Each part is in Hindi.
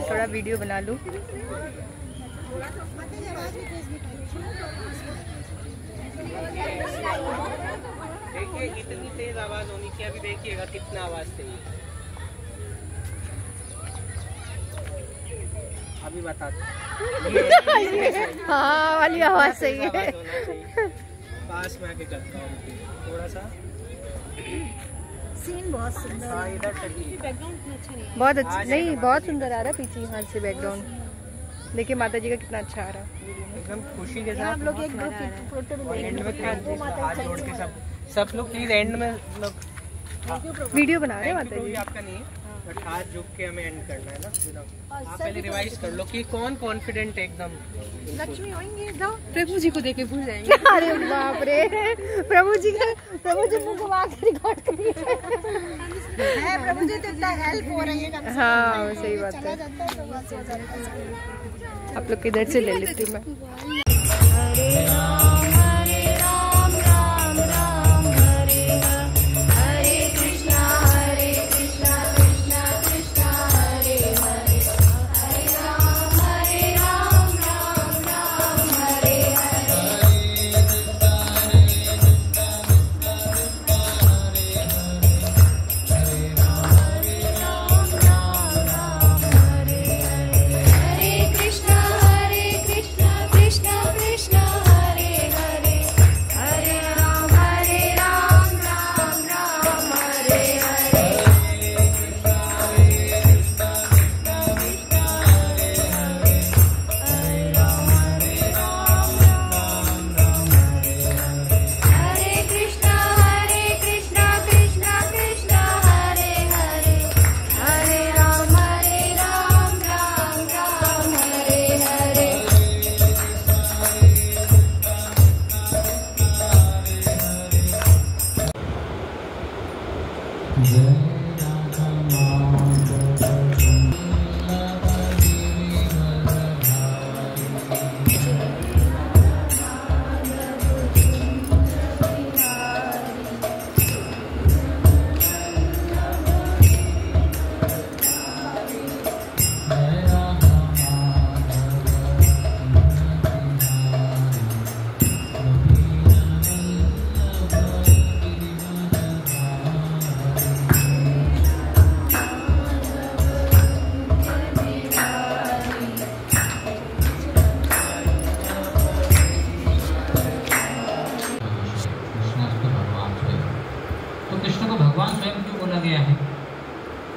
थोड़ा वीडियो बना लूँ। देखिए कितनी तेज आवाज होनी चाहिए, अभी देखिएगा कितना आवाज चाहिए। अभी बता हाँ वाली आवाज सही है। पास में आके करता हूँ थोड़ा सा। सीन बहुत सुंदर है। इधर चलिए। बहुत अच्छा नहीं, बहुत सुंदर आ रहा है पीछे यहाँ से बैकग्राउंड। देखिए माता जी का कितना अच्छा आ रहा है, एकदम खुशी के साथ। हम लोग एक ग्रुप फोटो में एंड में हाथ जोड़ के सब लोग प्लीज एंड में लोग वीडियो बना रहे हैं माता जी। आपका नहीं है बट हाथ झुक के हमें एंड करना है ना। आप पहले रिवाइज कर लो कि कौन कॉन्फिडेंट एकदम। लक्ष्मी होंगे जाओ। प्रभु जी को देखे भूल जाएंगे। अरे बाप रे, प्रभु जी मुझे घुमा के रिकॉर्ड करिए। प्रभु जी तो इतना हेल्प हो रही है। हाँ सही बात है। आप लोग किधर से ले लेती हूँ मैं।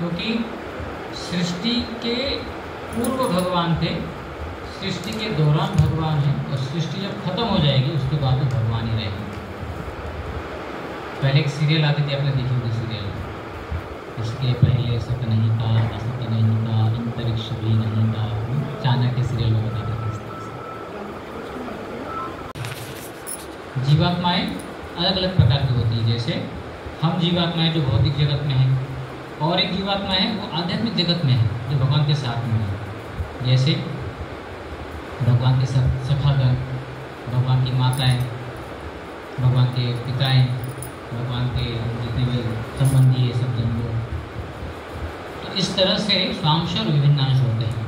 क्योंकि सृष्टि के पूर्व भगवान थे, सृष्टि के दौरान भगवान है, और सृष्टि जब खत्म हो जाएगी उसके बाद तो भगवान ही रहेंगे। पहले एक सीरियल आती थी, आपने देखी होगी सीरियल, इसके पहले सत नहीं था, असत नहीं था, अंतरिक्ष भी नहीं था, चाणक्य सीरियल में बताते थे। जीवात्माएं अलग अलग प्रकार की होती है। जैसे हम जीवात्माएं जो भौतिक जगत में हैं, और एक जीवात्मा है वो आध्यात्मिक जगत में है जो भगवान के साथ में है। जैसे भगवान के सखागण, भगवान की माताएं, भगवान के पिताएं, भगवान के जितने भी संबंधी है सब जन लोग। तो इस तरह से स्वांश और विभिन्न अंश होते हैं,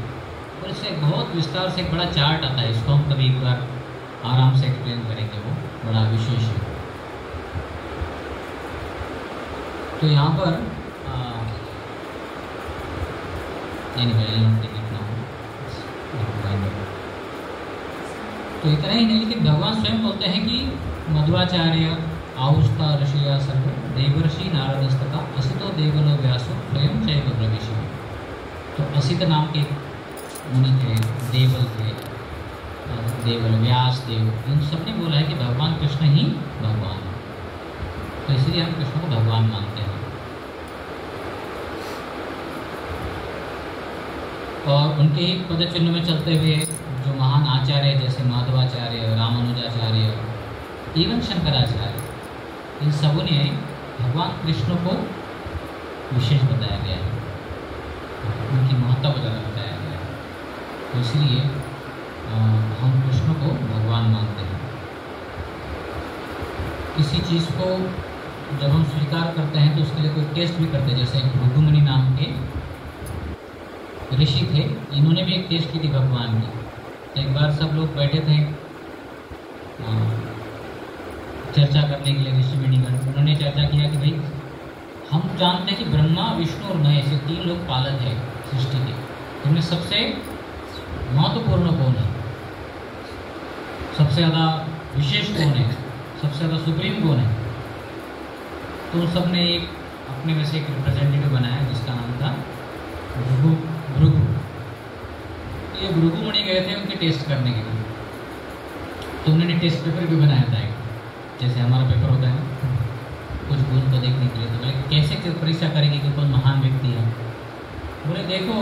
और इससे बहुत विस्तार से एक बड़ा चार्ट आता है। इसको हम कभी एक बार आराम से एक्सप्लेन करेंगे, वो बड़ा विशेष है। तो यहाँ पर तो इतना ही नहीं, लेकिन भगवान स्वयं बोलते हैं कि मध्वाचार्य आउस्ता ऋषिया सर्व देवर्षि नारदस्तथा असितो देवलो व्यासो स्वयं चैव प्रवेशी। तो असित नाम के मुनि थे, देवल थे, देवल व्यास देव, इन सब ने बोला है कि भगवान कृष्ण ही भगवान है। तो इसलिए हम कृष्ण को भगवान मानते हैं। और उनके ही पद चिन्ह में चलते हुए जो महान आचार्य जैसे माधवाचार्य, रामानुजाचार्य, एवं शंकराचार्य, इन सबों ने भगवान कृष्ण को विशेष बताया गया है, उनकी महत्ता वगैरह बताया गया है। तो इसलिए हम कृष्ण को भगवान मानते हैं। किसी चीज़ को जब हम स्वीकार करते हैं तो उसके लिए कोई टेस्ट भी करते हैं। जैसे भृगुमुनि नाम के ऋषि थे, इन्होंने भी एक टेस्ट की थी भगवान की। तो एक बार सब लोग बैठे थे चर्चा करने के लिए, ऋषि मुनिगण। उन्होंने चर्चा किया कि भाई हम जानते हैं कि ब्रह्मा, विष्णु और महेश ये 3 लोग पालक है सृष्टि के, इनमें सबसे महत्वपूर्ण कौन है, सबसे ज़्यादा विशेष कौन है, सबसे ज़्यादा सुप्रीम कौन है। तो सब ने एक अपने में से एक रिप्रेजेंटेटिव बनाया जिसका नाम था भृगु। तो ये भृगु मुनि गए थे उनके टेस्ट करने के लिए। तो उन्होंने टेस्ट पेपर भी बनाया था एक, जैसे हमारा पेपर होता है कुछ गुण को देखने के लिए। तो बोले कैसे परीक्षा करेंगे कि कौन महान व्यक्ति है। बोले देखो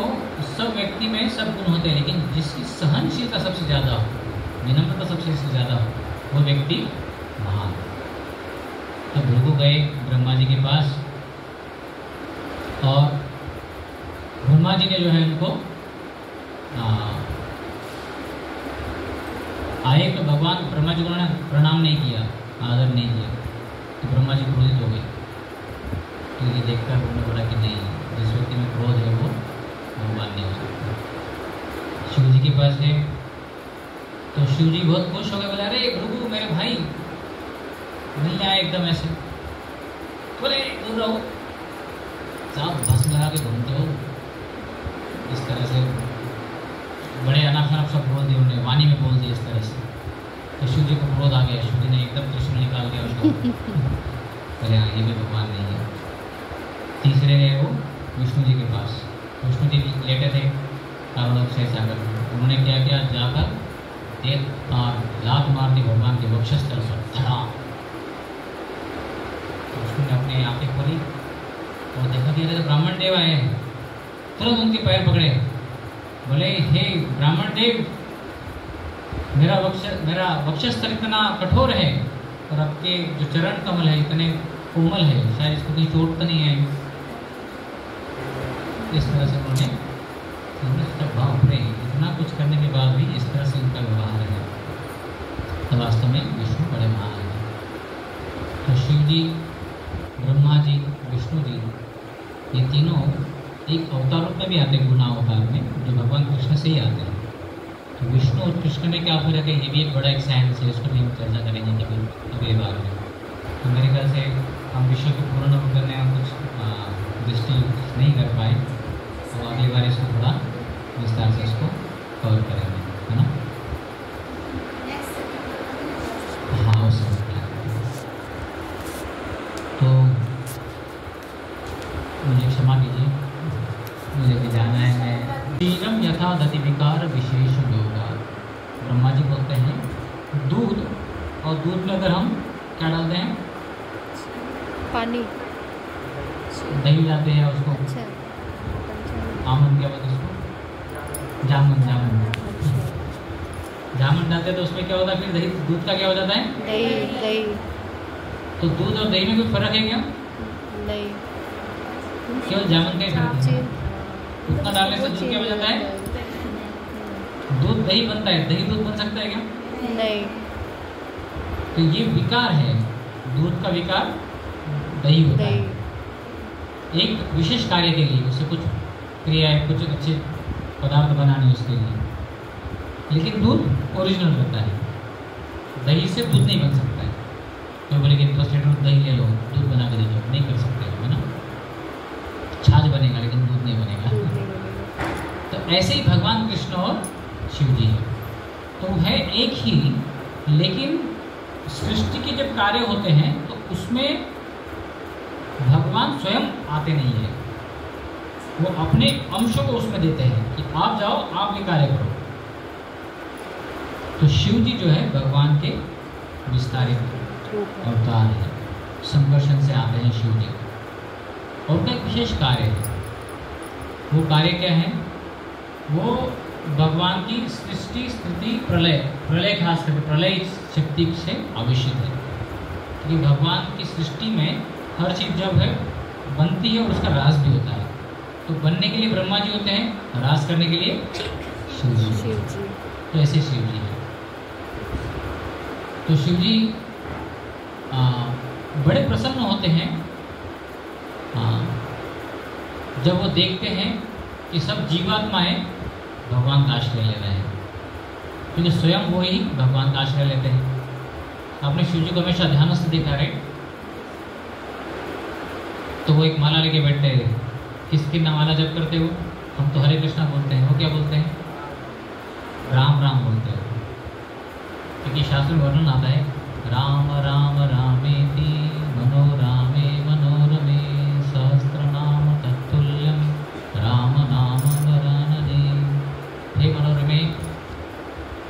सब व्यक्ति में सब गुण होते हैं, लेकिन जिसकी सहनशीलता सबसे ज़्यादा हो, विनम्रता सबसे ज़्यादा हो, वो व्यक्ति महान। तो भृगु गए ब्रह्मा जी के पास और ब्रह्मा जी ने जो है उनको आए तो भगवान ब्रह्मा जी को उन्होंने प्रणाम नहीं किया, आदर नहीं किया। तो ब्रह्मा जी क्रोधित हो गए। तो ये देखकर उन्होंने बोला कि नहीं, जिस व्यक्ति में क्रोध है वो भगवान नहीं हो सकता। शिव जी के पास है तो शिव जी बहुत खुश हो गए, बोले अरे भृगु मेरे भाई मिलने आए एकदम ऐसे। बोले दूर रहो, साहब भस्म लगा के घूमते हो, इस तरह से बड़े अनाप सब बोल दिए उन्होंने, वाणी में बोल दिया इस तरह से। तो शिव जी को क्रोध आ गया, शिव जी ने एकदम त्रिशूल निकाल दिया उसको। अरे हाँ ये भी भगवान नहीं है। तीसरे गए वो विष्णु जी के पास। विष्णु जी लेटे थे कारणों से सागर में। उन्होंने क्या किया, जाकर एक लात मार दी भगवान के वक्षस्थल पर, धड़ा। विष्णु ने अपनी आंखें खोली और देखा कि अरे ब्राह्मण देव आए हैं। तुरंत उनके पैर पकड़े, बोले हे ब्राह्मण देव, मेरा वक्षस्थल इतना कठोर है और आपके जो चरण कमल है इतने कोमल है, शायद इसको कहीं चोट तो नहीं है। इस तरह से उन्होंने बाप रे, इतना कुछ करने के बाद भी इस तरह से उनका व्यवहार है। तो वास्तव में विष्णु बड़े महान है। तो शिव जी, ब्रह्मा जी, विष्णु जी, ये तीनों एक अवतार रूप में भी आते हैं, गुना अवतार में, जो भगवान कृष्ण से ही आते हैं। तो विष्णु और कृष्ण में क्या फर्क है, ये भी एक बड़ा एक साइंस है, उसको भी हम चर्चा करेंगे कभी अगले बार में। तो मेरे ख्याल से हम विषय को पूर्ण करने में कुछ दृष्टि नहीं कर पाए, तो अगली बार इसको थोड़ा विस्तार से इसको कवर करेंगे, है ना। हाँ उस तो मुझे क्षमा कीजिए, मुझे भी जाना है। मैं क्षीरम यथा दति विकार विशेष योगा। ब्रह्मा जी बोलते हैं दूध, और दूध में अगर हम क्या डालते हैं, पानी, दही डालते हैं उसको। अच्छा, आमन क्या बोलते हैं उसको, जामुन डालते हैं। तो उसमें क्या होता है फिर, दही, दूध का क्या हो जाता है, दही। तो दूध और दही में कोई फर्क है क्या? नहीं, केवल जामुन का ही फर्क है। उतना डालने से दूध क्या हो जाता है, दूध दही बनता है, दही दूध बन सकता है क्या? नहीं। तो ये विकार है, दूध का विकार दही होता है, एक विशेष कार्य के लिए, उससे कुछ क्रिया है, कुछ अच्छे पदार्थ बनाने उसके लिए। लेकिन दूध ओरिजिनल होता है, दही से दूध नहीं बन सकता है। तो बोले कि 10 लीटर दही ले लो, दूध बना के दे दो, नहीं कर सकते, है ना। छाछ बनेगा लेकिन दूध नहीं बनेगा। तो ऐसे ही भगवान कृष्ण और शिव जी है, तो है एक ही, लेकिन सृष्टि के जब कार्य होते हैं तो उसमें भगवान स्वयं आते नहीं है, वो अपने अंशों को उसमें देते हैं कि आप जाओ, आप ये कार्य करो। तो शिव जी जो है भगवान के विस्तारित अवतार है, संकर्षण से आते हैं शिव जी। और उनका एक विशेष कार्य है, वो कार्य क्या है, वो भगवान की सृष्टि, स्थिति, प्रलय खास करके प्रलय शक्ति से आविष्ट है। क्योंकि भगवान की सृष्टि में हर चीज़ जब है बनती है और उसका राज भी होता है। तो बनने के लिए ब्रह्मा जी होते हैं, राज करने के लिए शिव जी। तो ऐसे शिव जी है। तो शिव जी बड़े प्रसन्न होते हैं जब वो देखते हैं कि सब जीवात्माएं भगवान का आश्रय ले रहे हैं, क्योंकि स्वयं वो ही भगवान का आश्रय लेते हैं। आपने शिव जी को हमेशा ध्यान से देखा है, तो वो एक माला लेके बैठते हैं। किसकी ना माला जप करते हो? हम तो हरे कृष्णा बोलते हैं, वो क्या बोलते हैं? राम राम बोलते हैं, क्योंकि शास्त्र में वर्णन आता है राम राम रामेति मनोरामे मनोरमे सहस्रनाम तत्तुल्यम राम नाम वरानने। हे मनोरमे,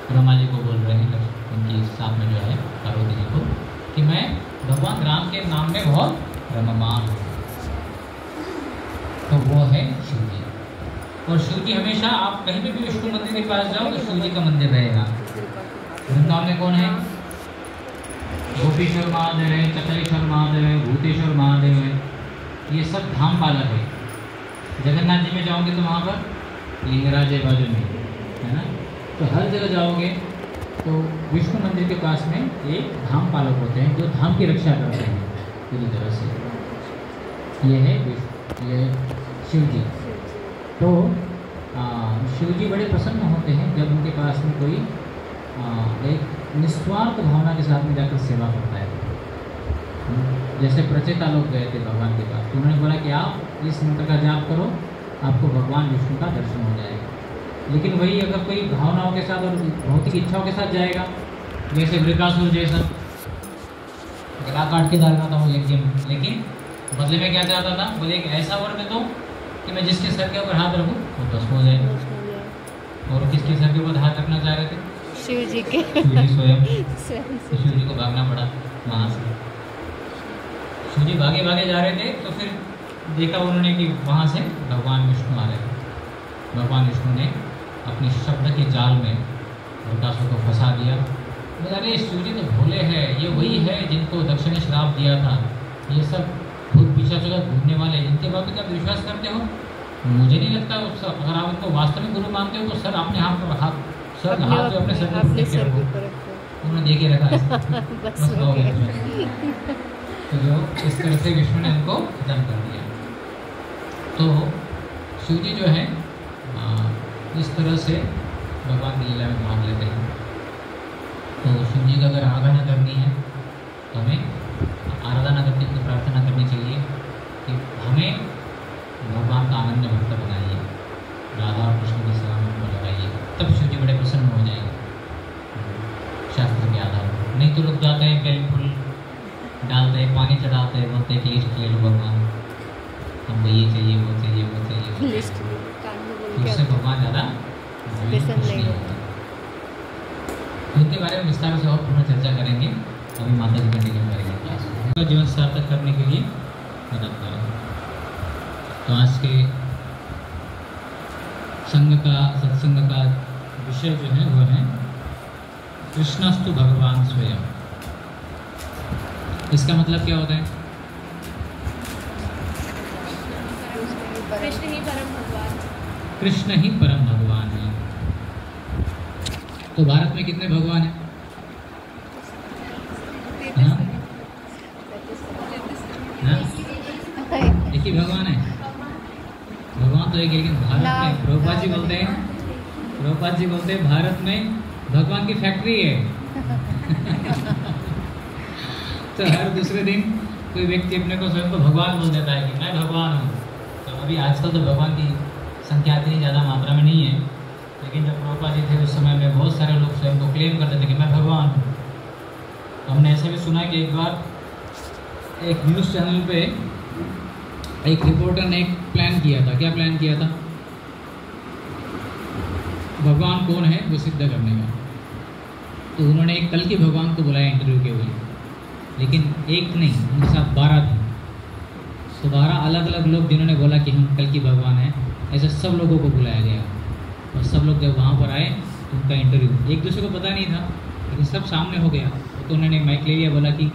ब्रह्मा जी को बोल रहे हैं उनकी साथ में जो है पार्वती जी को, कि मैं भगवान राम के नाम में बहुत रममान हूँ। तो वो है शिव जी। और शिव जी हमेशा, आप कहीं भी विष्णु मंदिर के पास जाओ तो शिव जी का मंदिर रहेगा। वृंदावन में कौन है? गोपीश्वर महादेव है, चतरेश्वर महादेव है, भूतेश्वर महादेव है, ये सब धाम पालक है। जगन्नाथ जी में जाओगे तो वहाँ पर लिंगराज है बाजू में, है ना। तो हर जगह जाओगे तो विष्णु मंदिर के पास में एक धाम पालक होते हैं जो धाम की रक्षा करते हैं पूरी तरह से। ये है ये शिव जी। तो शिव जी बड़े प्रसन्न होते हैं जब उनके पास में कोई एक निस्वार्थ भावना के साथ में जाकर सेवा करता है। जैसे प्रचेता लोग गए थे भगवान के पास, तो उन्होंने बोला कि आप इस मंत्र का जाप करो, आपको भगवान विष्णु का दर्शन हो जाएगा। लेकिन वही अगर कोई भावनाओं के साथ और भौतिक इच्छाओं के साथ जाएगा, जैसे वृकासुर जैसा गला काट के डालना था वो यज्ञ में, लेकिन बदले में क्या चाहता था? बोले एक ऐसा वर दे दो कि मैं जिसके सर के ऊपर हाथ रखूँ वो भस्म हो जाए। और किसके सर के ऊपर हाथ रखना चाह रहे थे? शिव जी के। शिव जी स्वयं। शिव जी को भागना पड़ा वहाँ से। शिव जी भागे भागे जा रहे थे तो फिर देखा उन्होंने कि वहाँ से भगवान विष्णु आ रहे थे। भगवान विष्णु ने अपने शब्द के जाल में वृकासुर को फंसा दिया। बोला अरे शिव जी तो भोले हैं, ये वही है जिनको दक्ष ने श्राप दिया था, ये सब भूत पिशाचों का घूमने वाले, इनके बात पे क्या विश्वास करते हो? मुझे नहीं लगता अगर आप इनको वास्तव में गुरु मानते हो तो सर अपने हाथ जो अपने सर पर उन्होंने दे के रखा है। बस हो गया। तो जो इस तरह से विष्णु ने उनको खत्म कर दिया। तो शिव जी जो है इस तरह से भगवान की लीला में भाग लेते हैं। तो शिव जी का अगर आराधना करनी है तो हमें आराधना करते हुए प्रार्थना करनी चाहिए कि हमें भगवान का अनन्य भक्त बनाइए, राधा और कृष्ण की सेवा में लगाइए, तब शिव जी बड़े प्रसन्न हो जाएंगे शास्त्र के आधार पर। नहीं तो लोग जाते हैं बेल फूल डालते हैं, पानी चढ़ाते हैं, बोलते हैं कि लिस्ट ले लो भगवान, हमको ये चाहिए वो चाहिए वो चाहिए लिस्ट। उससे भगवान ज़्यादा नहीं होता। उनके बारे में विस्तार से और पूर्ण चर्चा करेंगे। अभी माता जी कंटिन्यू करेंगे क्लास को। जीवन सार्थक करने के लिए मदद करें। तो आज के सत्संग का विषय जो है वो है कृष्णस्तु भगवान स्वयं। इसका मतलब क्या होता है? कृष्ण ही परम भगवान। कृष्ण ही परम भगवान है। तो भारत में कितने भगवान हैं? एक ही भगवान है। भगवान तो एक, लेकिन भारत में प्रभुपाद जी बोलते हैं भारत में भगवान की फैक्ट्री है। तो हर दूसरे दिन कोई व्यक्ति अपने को स्वयं को भगवान बोल देता है कि मैं भगवान हूँ। तो अभी आजकल तो भगवान की संख्या इतनी ज़्यादा मात्रा में नहीं है, लेकिन जब प्रभुपाद जी थे उस समय में बहुत सारे लोग स्वयं को क्लेम करते थे कि मैं भगवान हूँ। हमने ऐसे भी सुना कि एक बार एक न्यूज़ चैनल पे एक रिपोर्टर ने एक प्लान किया था। क्या प्लान किया था? भगवान कौन है वो सिद्ध करने का। तो उन्होंने एक कल की भगवान को बुलाया इंटरव्यू के लिए, लेकिन एक नहीं, उनके साथ 12 थे। तो 12 अलग अलग लोग जिन्होंने बोला कि हम कल की भगवान हैं, ऐसे सब लोगों को बुलाया गया। और सब लोग जब वहाँ पर आए तो उनका इंटरव्यू, एक दूसरे को पता नहीं था लेकिन सब सामने हो गया। तो उन्होंने माइक ले लिया, बोला कि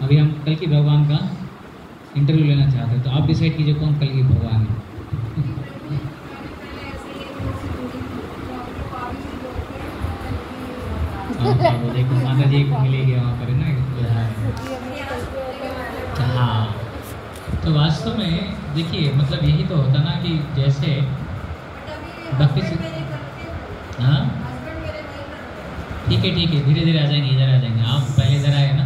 अभी हम कल की भगवान का इंटरव्यू लेना चाहते हैं, तो आप डिसाइड कीजिए कौन कल की भगवान है। देखो माता जी को मिलेगी वहाँ पर है ना। हाँ, तो वास्तव में देखिए मतलब यही तो होता ना कि जैसे भक्ति से हाँ ठीक है धीरे धीरे आ जाएंगे, इधर आ जाएंगे। आप पहले इधर आए ना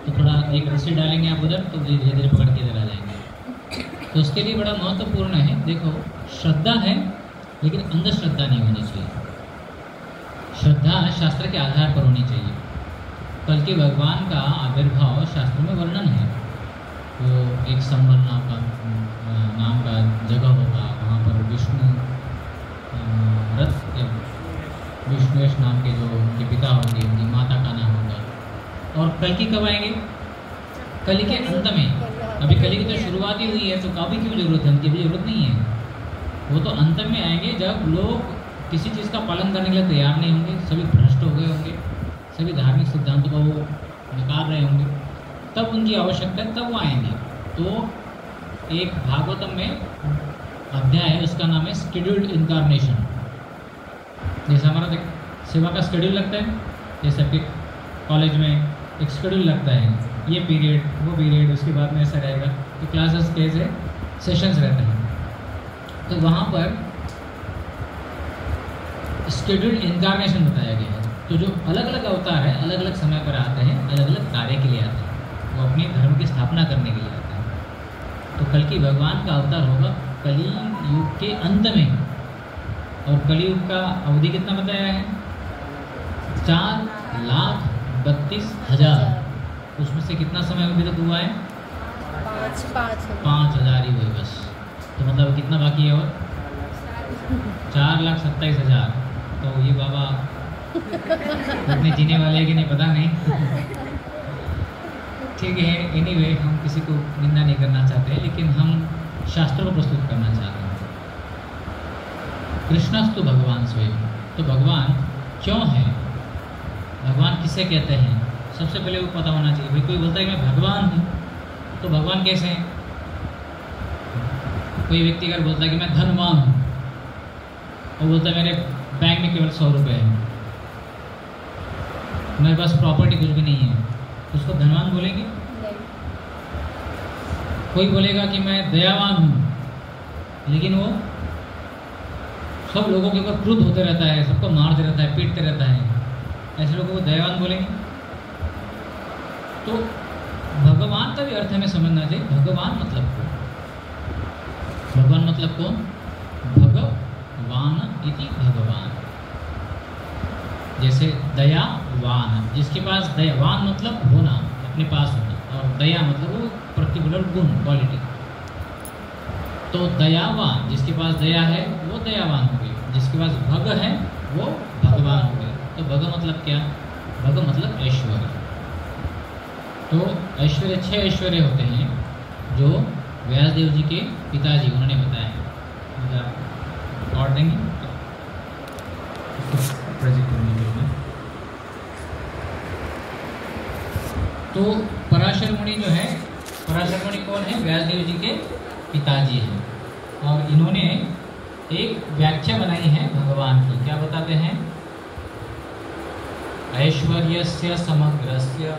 तो थोड़ा एक रस्सी डालेंगे आप उधर, तो धीरे धीरे पकड़ के इधर आ जाएंगे। तो उसके लिए बड़ा महत्वपूर्ण है, देखो श्रद्धा है लेकिन अंधश्रद्धा नहीं होनी चाहिए। श्रद्धा शास्त्र के आधार पर होनी चाहिए। कल के भगवान का आविर्भाव शास्त्र में वर्णन है। वो एक संबर नाम का जगह होगा, वहाँ पर विष्णु रथ विष्णुवेश नाम के जो उनके पिता होंगे, उनकी माता का नाम होगा। और कल की कब आएंगे? कली के अंत में। अभी कली की तो शुरुआत ही हुई है, तो अभी क्यों जरूरत है? उनकी भी जरूरत नहीं है। वो तो अंत में आएंगे जब लोग किसी चीज़ का पालन करने के लिए तैयार नहीं होंगे, सभी भ्रष्ट हो गए होंगे, सभी धार्मिक सिद्धांतों को वो नकार रहे होंगे, तब उनकी आवश्यकता है, तब वो आएंगे। तो एक भागवतम में अध्याय है, उसका नाम है शेड्यूल्ड इनकारनेशन। जैसे हमारा सेवा का शेड्यूल लगता है, जैसे आपके कॉलेज में एक शेड्यूल लगता है, ये पीरियड वो पीरियड, उसके बाद में ऐसा रहेगा। तो क्लासेस कैसे सेशंस रहते हैं, तो वहाँ पर शेड्यूल्ड इनकारनेशन बताया गया है। तो जो अलग अलग अवतार है, अलग अलग समय पर आते हैं, अलग अलग कार्य के लिए आते हैं, वो अपने धर्म की स्थापना करने के लिए आते हैं। तो कल की भगवान का अवतार होगा कली युग के अंत में। और कलियुग का अवधि कितना बताया है? 4,32,000। उसमें से कितना समय अभी तक हुआ है? 5,000 ही हुए बस। तो मतलब कितना बाकी है? और 4,27,000। तो ये बाबा उतने जीने वाले हैं कि नहीं पता नहीं। ठीक है, एनीवे हम किसी को निंदा नहीं करना चाहते, लेकिन हम शास्त्रों को प्रस्तुत करना चाहते हैं। कृष्णस्तु भगवान स्वयं। तो भगवान क्यों है, भगवान किसे कहते हैं, सबसे पहले वो पता होना चाहिए। भाई कोई बोलता है कि मैं भगवान हूँ, तो भगवान कैसे हैं? कोई व्यक्ति अगर बोलता है कि मैं धनवान हूँ, और बोलता है मेरे बैंक में केवल 100 रुपये हैं, मेरे पास प्रॉपर्टी कुछ भी नहीं है, तो उसको धनवान बोलेंगे? कोई बोलेगा कि मैं दयावान हूँ, लेकिन वो सब लोगों के ऊपर क्रुद्ध होते रहता है, सबको मारते रहता है, पीटते रहता है, ऐसे लोगों को दयावान बोलेंगे? तो भगवान का भी अर्थ हमें समझना चाहिए। भगवान मतलब कौन? भगवान मतलब कौन? भगवान इति भगवान। जैसे दयावान, जिसके पास दयावान मतलब होना, अपने पास होना, और दया मतलब वो पर्टिकुलर गुण, क्वालिटी। तो दयावान, जिसके पास दया है वो दयावान हो गए, जिसके पास भग है वो भगवान हो गए। तो भग मतलब क्या? भग मतलब ऐश्वर्य। तो ऐश्वर्य 6 ऐश्वर्य होते हैं जो व्यासदेव जी के पिताजी उन्होंने बताया है। और देंगे तो पराशर मुनि जो है, पराशर मुनि कौन है? व्यासदेव जी के पिताजी हैं। और इन्होंने एक व्याख्या बनाई है भगवान की। क्या बताते हैं? ऐश्वर्यस्य समग्रस्य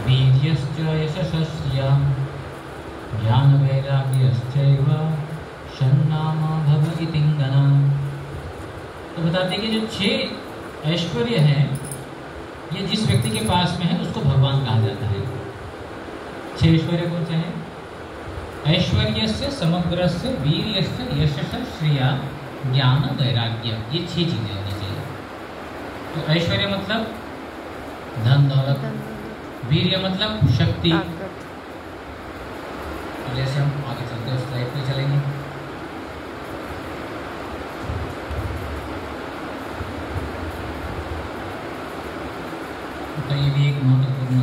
वीर्यश्च यशस्य ज्ञान वैराग्यश्चैव षण्णाम भव इतिंगना। तो बताते हैं कि जो 6 ऐश्वर्य हैं, ये जिस व्यक्ति के पास में है उसको भगवान कहा जाता है। 6 ऐश्वर्य कौन से हैं? ऐश्वर्यस्य समग्रस्य वीर्यस्य यशस्य श्रिया ज्ञान वैराग्य, ये 6 चीजें होनी चाहिए। तो ऐश्वर्य मतलब धन दौलत, वीर्य मतलब शक्ति। तो जैसे हम आगे चलते हैं, उस स्लाइड पे चलेंगे। तो ये भी एक महत्वपूर्ण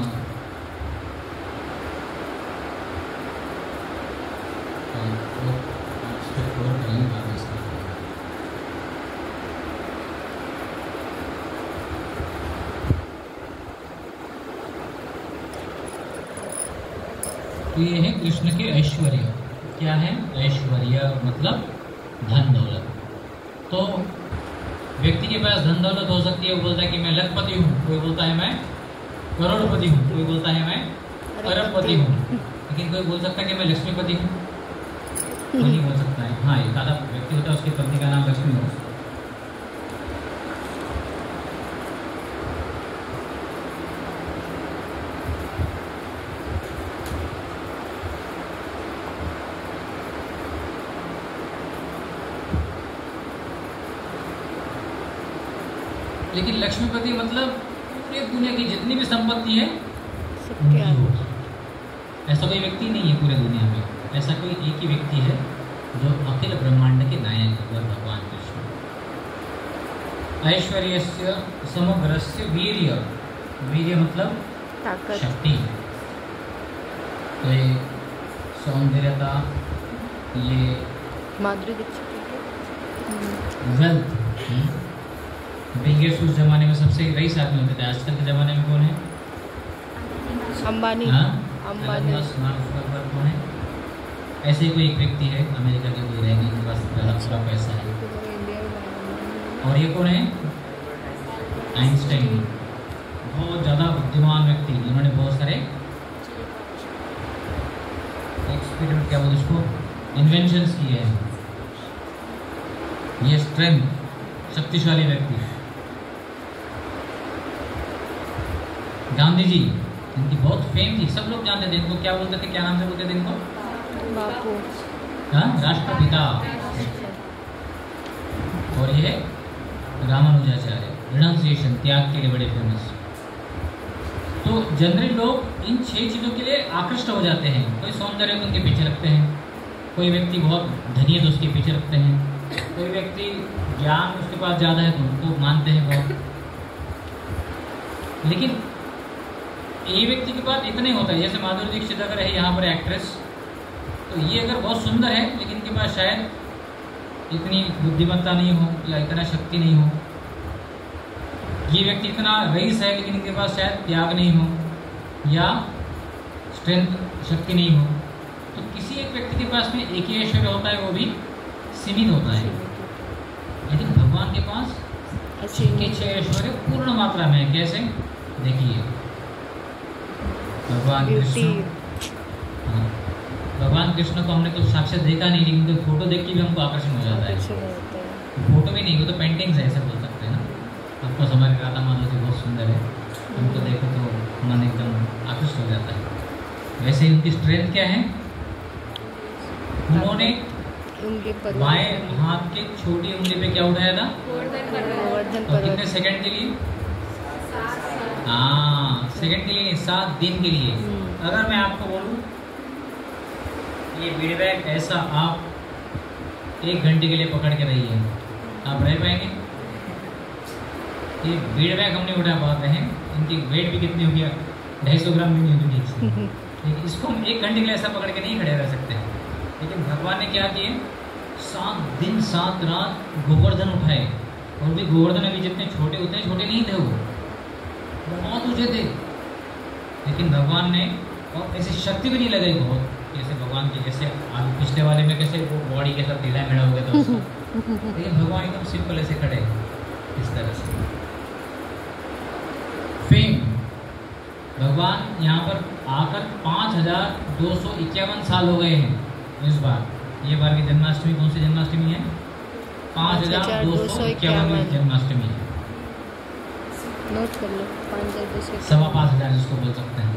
तो ये है कृष्ण के ऐश्वर्य। क्या है? ऐश्वर्य मतलब धन दौलत। तो व्यक्ति के पास धन दौलत हो सकती है, वो बोलता है कि मैं लखपति हूँ, कोई बोलता है मैं करोड़पति हूँ, कोई बोलता है मैं अरबपति हूँ, लेकिन कोई बोल सकता है कि मैं लक्ष्मीपति हूँ। वो नहीं बोल सकता है। हाँ, एक आधा व्यक्ति होता है उसकी पत्नी का नाम लक्ष्मी हो। लेकिन लक्ष्मीपति मतलब पूरे दुनिया की जितनी भी संपत्ति है सबके आगे। ऐसा कोई व्यक्ति नहीं है पूरे दुनिया में, ऐसा कोई एक ही व्यक्ति है जो अखिल ब्रह्मांड के नायक है, भगवान कृष्ण। ऐश्वर्यस्य समग्रस्य वीर्य, वीर्य मतलब ताकत, शक्ति। तो ये सौंदर्यता, ये Madhuri Dixit wealth. Bill Gates उस जमाने में सबसे रईस आदमी होते थे, आजकल के ज़माने में कौन है? अंबानी। हाँ? अंबानी कौन है? ऐसे ही कोई एक व्यक्ति है अमेरिका के, कोई रहेंगे इनके पास पूरा पैसा है। और ये कौन है? आइंस्टाइन, बहुत ज़्यादा बुद्धिमान व्यक्ति। इन्होंने बहुत सारे एक्सपेरिमेंट, क्या बोलते उसको, इन्वेंशंस किए हैं। ये स्ट्रेंथ, शक्तिशाली व्यक्ति। गांधी जी, इनकी बहुत फेम थी, सब लोग जानते थे इनको। क्या बोलते थे, क्या नाम से बोलते थे इनको? बापू। हाँ, राष्ट्रपिता। और ये रामानुजाचार्य, रिनाउंसिएशन, त्याग के लिए बड़े फेमस। तो जनरली लोग इन 6 चीज़ों के लिए आकृष्ट हो जाते हैं। कोई सौंदर्य तो उनके पीछे रखते हैं, कोई व्यक्ति बहुत धनी है तो उसके पीछे रखते हैं, कोई व्यक्ति ज्ञान उसके पास ज़्यादा है तो उनको मानते हैं बहुत। लेकिन ये व्यक्ति के पास इतना ही होता है, जैसे माधुरी दीक्षित अगर है यहाँ पर एक्ट्रेस, तो ये अगर बहुत सुंदर है लेकिन इनके पास शायद इतनी बुद्धिमत्ता नहीं हो या इतना शक्ति नहीं हो। ये व्यक्ति इतना रईस है लेकिन इनके पास शायद त्याग नहीं हो या स्ट्रेंथ, शक्ति नहीं हो। तो किसी एक व्यक्ति के पास में एक ही ऐश्वर्य होता है, वो भी सीमित होता है। लेकिन भगवान के पास के 6 ऐश्वर्य पूर्ण मात्रा में है। कैसे? देखिए, भगवान कृष्ण, हाँ, भगवान कृष्ण को हमने तो साक्षात देखा नहीं, लेकिन तो फोटो देख के भी हमको आकर्षण हो जाता है। फोटो भी नहीं, वो तो पेंटिंग्स है, ऐसा बोल सकते हैं ना। आपको समझ में आता, मान लो कि बहुत सुंदर है, हमको देखो तो मन एकदम आकर्षित हो जाता है। वैसे ही उनकी स्ट्रेंथ क्या है? उन्होंने बाएं हाथ के छोटी उंगली पे क्या उठाया था? और कितने सेकंड के लिए? हाँ, सेकंड के लिए नहीं, 7 दिन के लिए। अगर मैं आपको बोलूँ ये बीड़ बैग ऐसा आप 1 घंटे के लिए पकड़ के रहिए, आप रह पाएंगे? ये बीड़ बैग हम नहीं उठा पाते हैं, इनकी वेट भी कितनी हो गया, 250 ग्राम भी नहीं होगी ठीक से। लेकिन इसको हम 1 घंटे के लिए ऐसा पकड़ के नहीं खड़े रह सकते हैं। लेकिन भगवान ने क्या किए? 7 दिन 7 रात गोवर्धन उठाए, और भी गोवर्धन अभी जितने छोटे होते हैं, छोटे नहीं थे वो, बहुत ऊँचे थे। लेकिन भगवान ने, और ऐसी शक्ति भी नहीं लगाई बहुत, जैसे भगवान की, जैसे आप पिछले वाले में कैसे वो बॉडी के साथ ढीला मेढ़ा हो गया था उसका। लेकिन भगवान एकदम सिंपल ऐसे खड़े इस तरह से। फेम, भगवान यहाँ पर आकर 5251 साल हो गए हैं इस बार। ये बार की जन्माष्टमी कौन सी जन्माष्टमी है? 5251 जन्माष्टमी है। नोट कर लो, 5251, 5,500 जिसको बोल सकते हैं।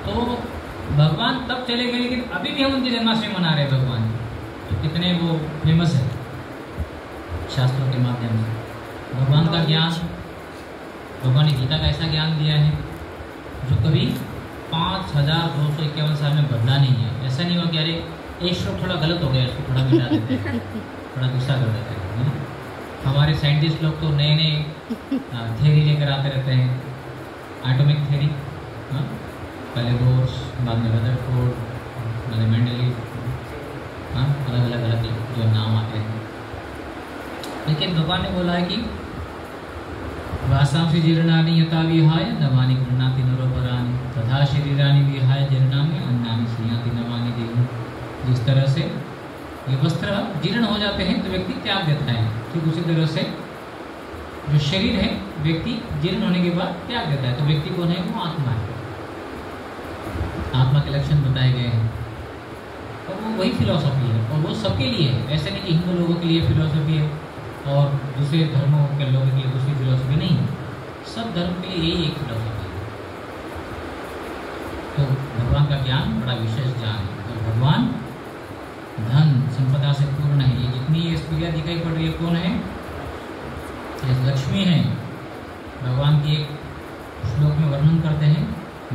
तो भगवान तब चले गए, लेकिन अभी भी हम उनकी जन्माष्टमी मना रहे हैं भगवान। तो कितने वो फेमस है शास्त्रों के माध्यम से। भगवान का ज्ञान, भगवान ने गीता का ऐसा ज्ञान दिया है जो कभी 5251 साल में बदला नहीं है। ऐसा नहीं हुआ कि अरे एक श्लोक थोड़ा गलत हो गया, इसको थोड़ा मिटा देते हैं, थोड़ा गुस्सा कर देते हैं। हमारे साइंटिस्ट लोग तो नए नए थ्योरी लेकर आते रहते हैं, एटॉमिक थ्योरी, पहले बोर्स, बाद में रदरफोर्ड, बाद में मेंडलीव, अलग अलग जो नाम आते हैं। लेकिन भगवान ने बोला है कि वासांसि जीर्णानि यथा विहाय नवानि गृह्णाति नरोपराणि तथा शरीराणि विहाय जीर्णानि अन्नानि संयाति नवानि देहि। जिस तरह से ये वस्त्र जीर्ण हो जाते हैं तो व्यक्ति त्याग देता है, ठीक उसी तरह से जो शरीर है व्यक्ति जीर्ण होने के बाद त्याग देता है। तो व्यक्ति कौन है? वो आत्मा है। आत्मा के लक्षण बताए गए हैं और वो वही फिलॉसफी है। वो सबके लिए है। ऐसे नहीं कि हिंदू लोगों के लिए फिलॉसफी है और दूसरे धर्मों के लोगों के लिए दूसरी फिलॉसफी, नहीं, सब धर्म के लिए यही एक फिलॉसफी है। तो भगवान का ज्ञान बड़ा विशेष ज्ञान है। तो भगवान धन संपदा से पूर्ण है। ये जितनी ये स्त्रियाँ दिखाई पड़ रही है कौन है? ये लक्ष्मी है। भगवान की एक श्लोक में वर्णन करते हैं,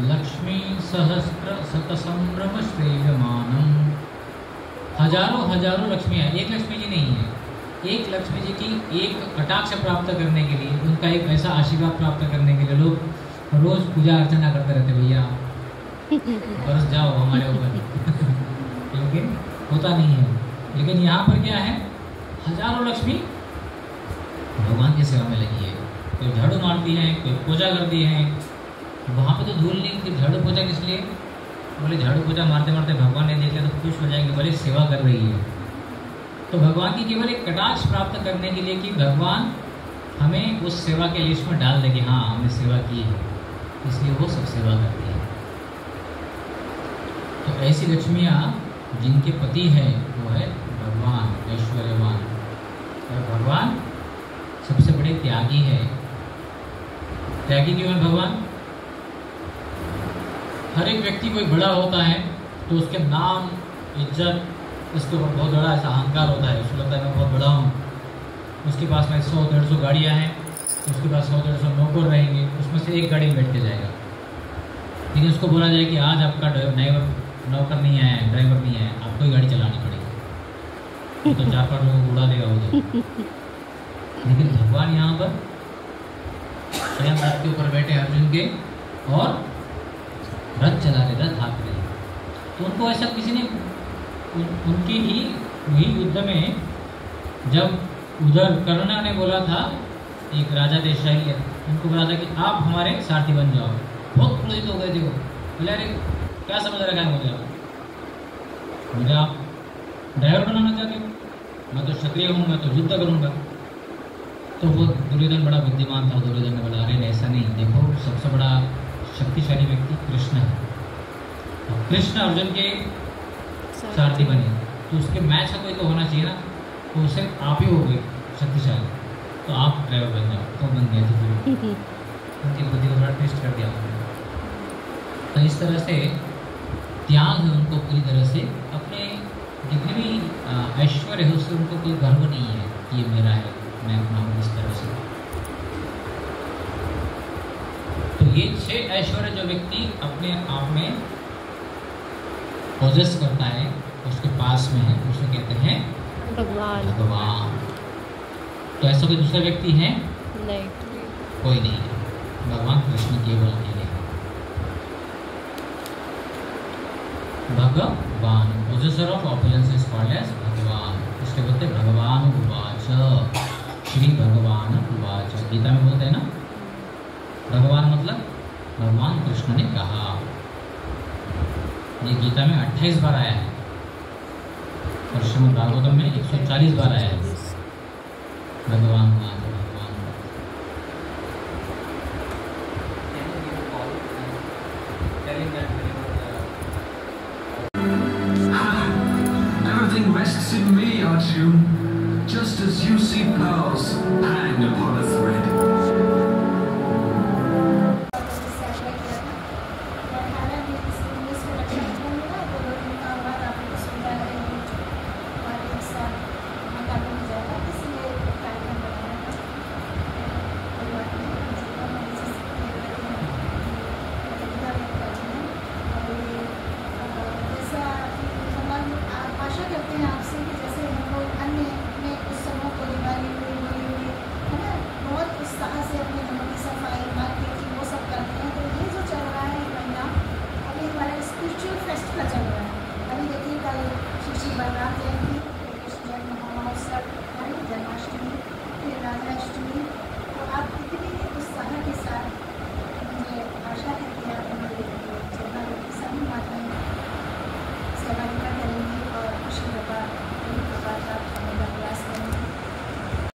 लक्ष्मी सहस्त्र शत संभ्रम श्रेयमानम। हजारों हजारों लक्ष्मियाँ, एक लक्ष्मी जी नहीं है। एक लक्ष्मी जी की एक कटाक्ष प्राप्त करने के लिए, उनका एक ऐसा आशीर्वाद प्राप्त करने के लिए लोग रोज पूजा अर्चना करते रहते, भैया बरस जाओ हमारे ऊपर लेकिन होता नहीं है। लेकिन यहाँ पर क्या है, हजारों लक्ष्मी भगवान की सेवा में लगी है। कोई झाड़ू मारती है, कोई पूजा करती है। वहाँ पे तो धूल नहीं, कि झाड़ू पूजा किस लिए? बोले झाड़ू पूजा मारते मारते भगवान ने देख लिया तो खुश हो जाएंगे, बोले सेवा कर रही है। तो भगवान की केवल एक कटाक्ष प्राप्त करने के लिए कि भगवान हमें उस सेवा के लिस्ट में डाल दे कि हाँ हमने सेवा की है, इसलिए वो सब सेवा करती है। तो ऐसी लक्ष्मियाँ जिनके पति है वो है भगवान ऐश्वर्यवान। और भगवान सबसे बड़े त्यागी है। त्यागी क्यों है भगवान? हर एक व्यक्ति कोई बड़ा होता है तो उसके नाम इज्जत, इसके ऊपर बहुत बड़ा ऐसा अहंकार होता है। उसको लगता है मैं बहुत बड़ा हूँ, उसके पास में 100-150 गाड़ियाँ हैं, उसके पास 100-150 नौकर रहेंगे, उसमें से एक गाड़ी में बैठ के जाएगा। लेकिन उसको बोला जाए कि आज आपका नौकर नहीं आया है, ड्राइवर नहीं आया, आपको ही गाड़ी चलानी पड़ेगी, तो 4-5 लोगों को उड़ा देगा उधर। लेकिन भगवान यहाँ पर स्वयं रथ के ऊपर बैठे अर्जुन के और रथ चला रहे, रथ हाँक रहे। तो उनको ऐसा किसी ने उनकी ही युद्ध में जब उधर करुणा ने बोला था, एक राजा थे शैल्य, उनको बोला था कि आप हमारे सारथी बन जाओ। बहुत क्रोधित हो गए थे वो, बोले अरे क्या समझ रखा है मुझे आप ड्राइवर बनाना चाहते हो? मैं तो क्षत्रिय हूँ, मैं तो युद्ध करूँगा। तो वो दुर्योधन बड़ा बुद्धिमान था। दुर्योधन ने बोला अरे ऐसा नहीं, देखो सबसे बड़ा शक्तिशाली व्यक्ति कृष्ण है, और कृष्ण अर्जुन के सारथी बने, तो उसके मैच का कोई तो होना चाहिए ना, तो उसे आप ही हो गए शक्तिशाली, तो आप ड्राइवर बन जाओ। तो बन गए थे, उनकी बुद्धि को थोड़ा ट्विस्ट कर दिया उन्होंने। तो इस तरह से त्याग है उनको पूरी तरह से, अपने जितने भी ऐश्वर्य है उससे उनको कोई गर्व नहीं है कि ये मेरा है, मैं अपना हूँ इस तरह से। तो ये 6 ऐश्वर्य जो व्यक्ति अपने आप में पोजेस करता है, उसके पास में है, उसे कहते हैं भगवान। तो ऐसा कोई दूसरा व्यक्ति है? नहीं, कोई नहीं है। भगवान कृष्ण केवल अकेले हैं। Bhagavan possessor of opulence is called as Bhagavan. इसके बोलते भगवान उवाच, श्री भगवान उवाच। गीता में बोलते हैं ना, भगवान मतलब भगवान कृष्ण ने कहा। ये गीता में 28 बार आया है और श्रीमद् भागवतम में 140 बार आया है भगवान उवाच, भगवान। Everything rests in me, Arjun. Just as you see pearls hang upon a thread,